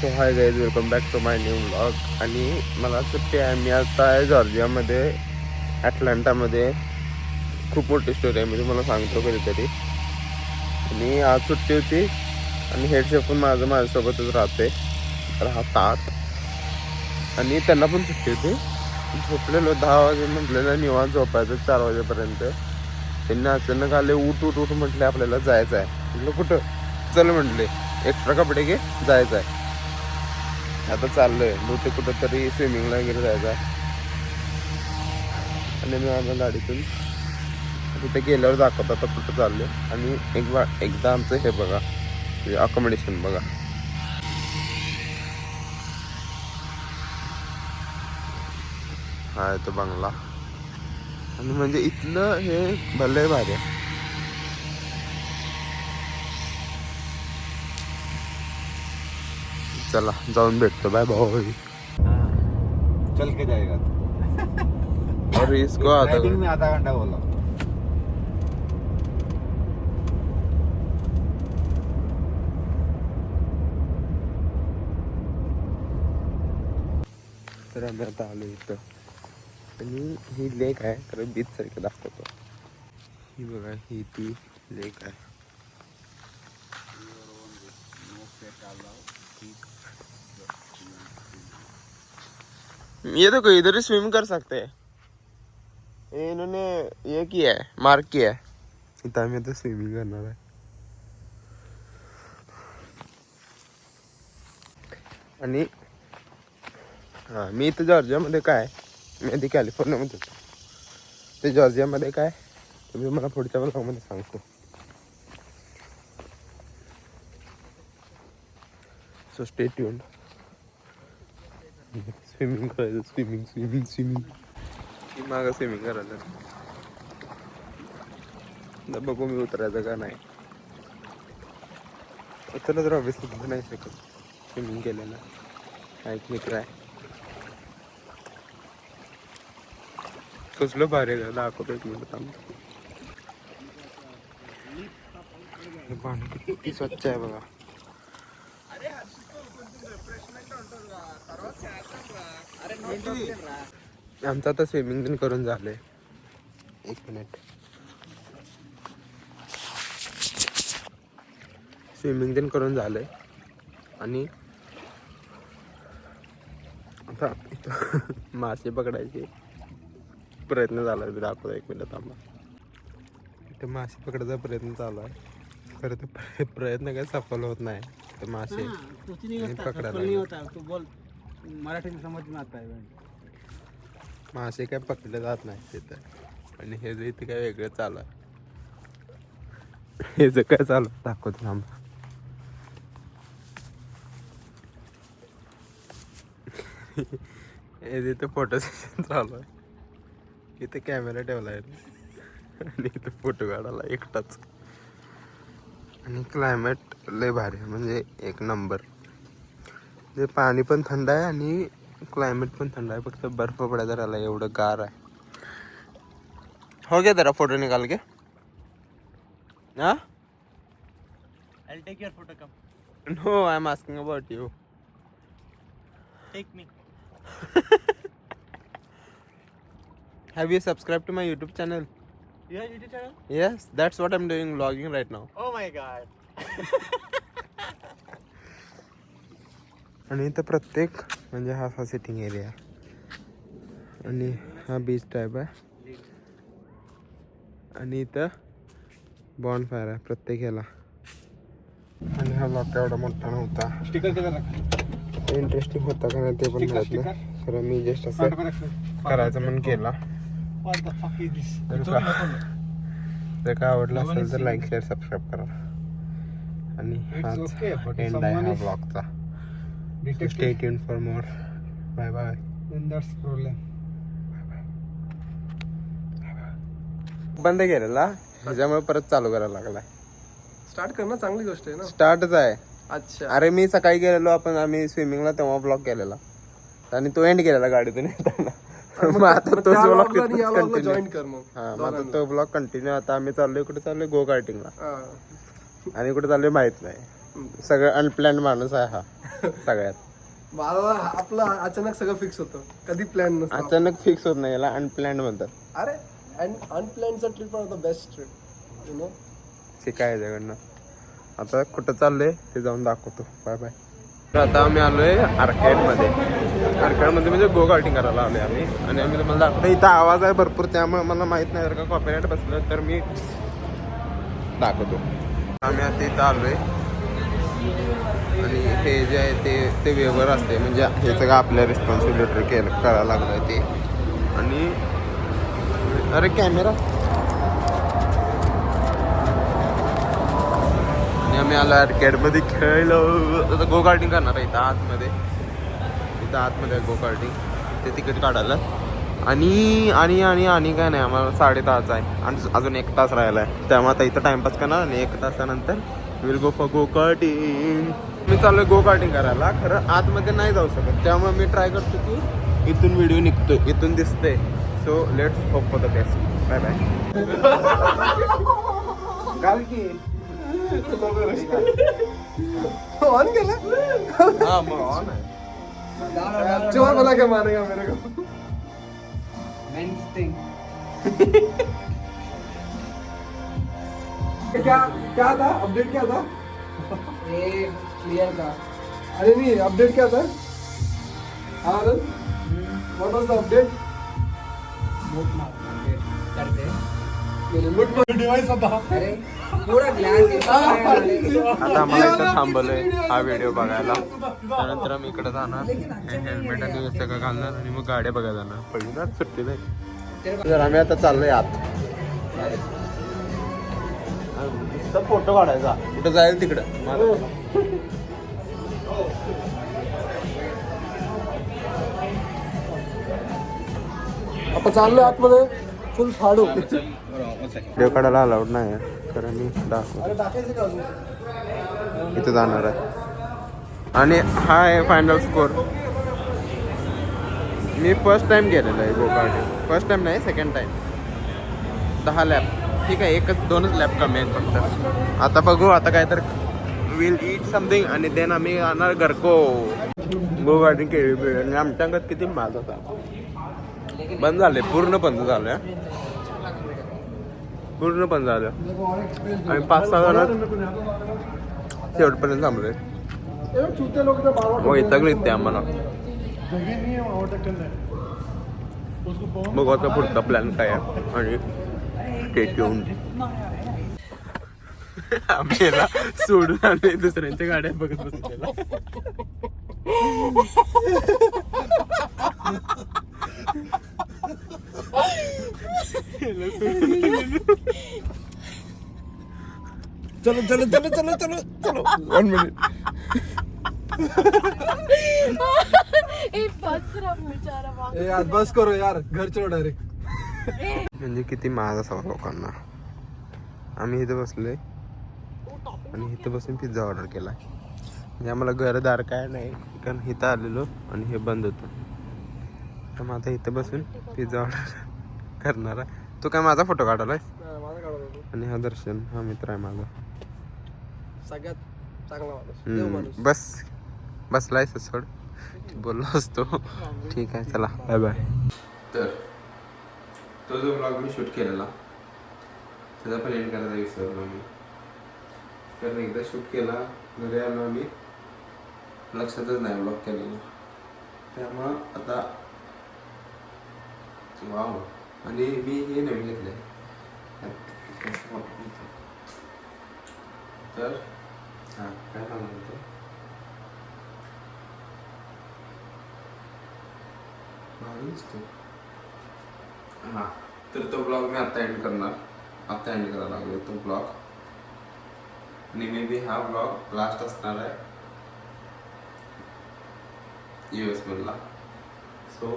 So hi guys, welcome back to my new vlog. आणि मला सुट्टी आहे. मी आता आहे जॉर्जियामध्ये, ॲटलांटामध्ये. खूप मोठी स्टोरी आहे, मी तुम्हाला सांगतो कधीतरी. आणि आज सुट्टी होती आणि हेड शेफ पण माझ्यासोबतच राहतात. आणि त्यांना पण सुट्टी होती. झोपलेलो 10 वाजे म्हटलेलं निवांत झोपायचं 4 वाजेपर्यंत. त्यांनी अचानक आले, उठ म्हटले आपल्याला जायचं आहे. म्हटलं कुठं? चल म्हटले, एक्स्ट्रा कपडे घे, जायचं आहे. आता चाललोय बहुतेक कुठं तरी स्विमिंगला वगैरे जायचं आहे. आणि मी माझ्या गाडीतून तिथे गेल्यावर दाखवतो आता कुठं चाललो. आणि एकदा आमचं हे बघा, अकोमोडेशन बघा. हा तो बंगला. आणि म्हणजे इथलं हे भले भारी आहे. चला जाऊन भेटतो. Bye bye. चल के जाएगा और इसको में आधा घंटा बोला. तर आम्ही आता आलो इथं. आणि ही लेक आहे, तर बीच सारखं दाखवतो. ही बघा, ही ती लेक आहे. ये देखो, इधर ही स्विम कर सकते हैं. इन्होंने ये किया है, मार्क किया है. इथं आम्ही आता स्विमिंग करणार आहे. आणि हां, मी इथं जॉर्जियामध्ये काय, मी आधी कॅलिफोर्नियामध्ये होतो. ते जॉर्जियामध्ये काय तुम्ही मला पुढच्या ब्लॉगमध्ये सांगतो. So stay tuned. स्विमिंग करायचं, स्विमिंग. ती मागं स्विमिंग करायला. बघू मी उतरायचं का नाही. उतरलं तर ऑब्विसली तिथं नाही शकत. स्विमिंग केलेलं हा एक मित्र आहे. कसलं भारी आहे, दाखवतो एक मिनिट थांब. हे पाणी किती स्वच्छ आहे बघा. आमचं आता स्विमिंग पण करून झालंय. एक मिनिट. स्विमिंग पण करून झालंय. आणि आता इथं मासे पकडायचे प्रयत्न झाला आहे. दाखवतो एक मिनिट थांबा. इथं मासे पकडायचा प्रयत्न चालू आहे. खरं तर प्रयत्न काही सफल होत नाही. तर मासे पकडायला मराठी में समझ में आता है. मासे काय पकडले जात नाही तिथं. आणि हे जे इथे काय वेगळं चालू आहे. हे जे काय चालू आहे दाखवतो थांबा. हे तिथं फोटो सेशन चालू आहे. इथे कॅमेरा ठेवला आहे आणि इथं फोटो काढायला एकटाच. आणि क्लायमेट लय भारी आहे, म्हणजे एक नंबर. ते पाणी पण थंड आहे आणि क्लायमेट पण थंड आहे. फक्त बर्फ पडायचा राहिला, एवढं गार आहे. हो गया तेरा फोटो निकाल के. हाँ, I'll take your photo. Come. No I am asking about you. Take me. Have you subscribed to my YouTube channel? You have YouTube channel? Yes, that's what I'm doing, vlogging right now. Oh my god. आणि इथं प्रत्येक म्हणजे हा sitting area आणि हा beach type आहे. आणि इथं बॉन्ड फायर आहे प्रत्येक ह्याला. आणि हा ब्लॉग एवढा मोठा नव्हता. स्टिकर केला इंटरेस्टिंग होता का नाही ते पण माहित नाही. खरं मी जस्ट असं करायचं म्हणून केला. जर का आवडला असेल तर लाईक शेअर सबस्क्राईब करा. आणि हाच एंड आहे हा ब्लॉगचा. Stay tuned for more. Bye bye. बंद केलेला ह्याच्यामुळे परत चालू करायला लागलाय. स्टार्ट करणं चांगली गोष्ट आहे ना. स्टार्टच आहे. अच्छा, अरे मी सकाळी गेलेलो आम्ही स्विमिंगला, तेव्हा ब्लॉग केलेला आणि तो एंड केलेला गाडीतून येताना. मग आता तोच ब्लॉग जॉईन कर मग. हा, मग आता तो ब्लॉग कंटिन्यू. आता आम्ही चाललोय, कुठे चाललोय? गो कार्टिंगला. हा. आणि कुठे चाललोय माहित नाही. सगळं अनप्लॅन माणूस आहे हा सगळ्यात. मला आपलं अचानक सगळं फिक्स होतं, कधी प्लॅन नसतं. अचानक फिक्स होत नाही, याला अनप्लॅन म्हणतात. अरे अनप्लॅनचा trip are the best trip, you know. ते काय आहे त्याकडनं. आता कुठं चाललंय ते जाऊन दाखवतो. Bye bye. तर आता आम्ही आलोय आर्केडमध्ये म्हणजे गो कार्टिंग करायला आलोय आम्ही. आणि आम्ही तुम्हाला दाखवतो. इथं आवाज आहे भरपूर, त्यामुळे मला माहित नाही जर का कॉपीराइट बसलं तर मी दाखवतो. आम्ही आता इथं आलोय आणि हे जे आहे ते वेगळं असते, म्हणजे हे सगळं आपल्या रिस्पॉन्सिबिलिटी करायला लागलं ते. आणि अरे कॅमेरा. आणि आम्ही आलो आर्केडमध्ये खेळलो. आता गो कार्टिंग करणार आहे इथं आतमध्ये गो कार्टिंग. ते तिकीट काढायला. आणि आणि आणि आणि काय नाही, आम्हाला 6:30 आहे आणि अजून 1 तास राहिला आहे. त्यामुळे आता इथं टाइमपास करणार आणि 1 तासानंतर will go for go karting. मी चाललोय गो कार्टिंग करायला. खरं आतमध्ये नाही जाऊ शकत, त्यामुळे मी ट्राय करतो की इथून व्हिडिओ निघतोय, इथून दिसतंय. So let's hope for the best. Bye bye. काल की ऑन केलं. हा मग ऑन आहे. चोर बना के मारेगा मेरे को. क्या था अपडेट, क्या था क्लियर था. अरे नहीं अपडेट क्या था. हाँ व्हाट वाज द अपडेट. करते डिवाइस होता. अरे पूरा ग्लास आता आम्हाला इथं थांबवलंय हा व्हिडिओ बघायला. त्यानंतर आम्ही इकडे जाणार, हेल्मेट आणि हे सगळं घालणार आणि मग गाड्या बघायला जाणार. पहिली ना सुट्टी नाही. तर आम्ही आता चाललोय आत. फोटो काढायचा कुठं जाईल तिकडं. आपण चाललोय आतमध्ये फुल फाडू. व्हिडिओ काढायला अलाउड नाही आहे, कारण मी दाखवतो. अरे टाकायचं का अजून. इथं जाणार आहे. आणि हा आहे फायनल स्कोर. मी फर्स्ट टाइम गेलेलो आहे गो कार्टिंग. फर्स्ट टाइम नाही, सेकंड टाइम. 10 लॅप. ठीक आहे, 2च लॅप कमी आहेत फक्त. आता बघू, आता काय तर विल ईट समथिंग आणि देन आम्ही जाणार घरको. गो कार्टिंग केली आणि आमच्या अंगात किती माज होता. बंद झाले, पूर्ण बंद झालं. पूर्ण बंद झालं. आम्ही 5-6 जण शेवटपर्यंत थांबलोय. मग इथं येते आम्हाला. बघू आता पुढचा प्लॅन काय आहे आणि स्टेट येऊन आम्ही याला सोडून आले दुसऱ्यांच्या गाड्या बघत बसलेला. चलो चलो चलो चलो चलो चलो 1 मिनिट. यार बस करो यार, घर चलो डायरेक्ट. म्हणजे किती महाग असावा लोकांना. आम्ही इथं बसलोय आणि इथं बसून पिझ्झा ऑर्डर केला. म्हणजे आम्हाला घरदार काय नाही, कारण इथं आलेलो आणि हे बंद होतं. तर मग आता इथं बसून पिझ्झा ऑर्डर करणार आहे. तू काय माझा फोटो काढलाय. माझा काढा होतो. आणि हा दर्शन, हा मित्र आहे माझा. सगळ्यात चांगला माणूस, देव माणूस. बसलाय सोड, बोललो असतो. ठीक आहे, चला बाय बाय. तर तो जो ब्लॉग मी शूट केलेला त्याचा पण एंड करायचा विसरलो मी. कारण एकदा शूट केला, घरी आलो आम्ही, लक्षातच नाही ब्लॉग केलेला. त्यामुळं आता वाव. आणि मी हे नवीन घेतलंय. तर हां काय सांगणार होतो. हां, तर तो ब्लॉग मी आता एंड करणार. आता एंड करायला लागलो तो ब्लॉग. आणि मे बी हा ब्लॉग लास्ट असणार आहे US मधला. सो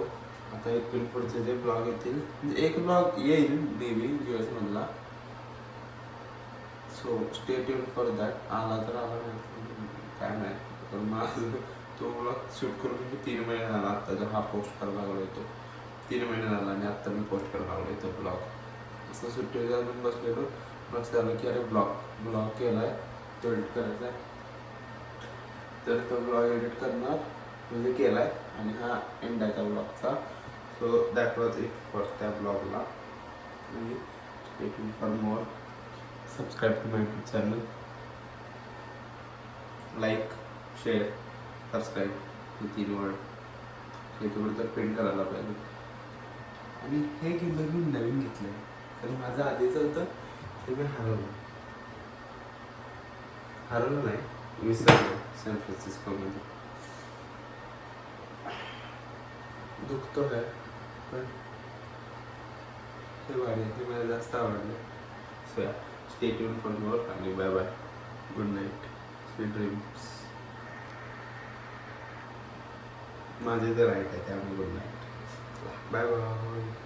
आता इथून पुढचे जे ब्लॉग येतील, म्हणजे एक ब्लॉग येईल मे बी US मधला. So stay tune for that. आला तर आला, नाही काय नाही. तर माझं तो ब्लॉग शूट करून मी 3 महिने झाला. आत्ता जो हा पोस्ट करायला लागलो तो 3 महिने झाला आणि आत्ता मी पोस्ट करायला लागलो तो ब्लॉग. असं सुट्टी जाऊन बसलेलो, मस्त झालं की अरे ब्लॉग केला आहे, तो एडिट करायचा आहे. तर तो ब्लॉग एडिट करणार म्हणजे केला आहे आणि हा एंड आहे त्या ब्लॉगचा. So that was it for त्या ब्लॉगला. आणि stay tuned for more. Subscribe to my YouTube channel. Like, share, subscribe हे 3 वर्ड हे तुम्ही तर प्रिंट करायला पाहिजे. आणि हे गिम्बल मी नवीन घेतलं आहे कारण माझं आधीचं होतं ते मी हरवलं नाही, विसरलो सॅन फ्रान्सिस्कोमध्ये. दुखतो आहे पण ते भारी ते मला जास्त आवडलं. So stay tuned for more आणि bye bye. Good night, sweet dreams. माझे तर राईट आहे त्यामुळे गुड नाईट. Bye bye.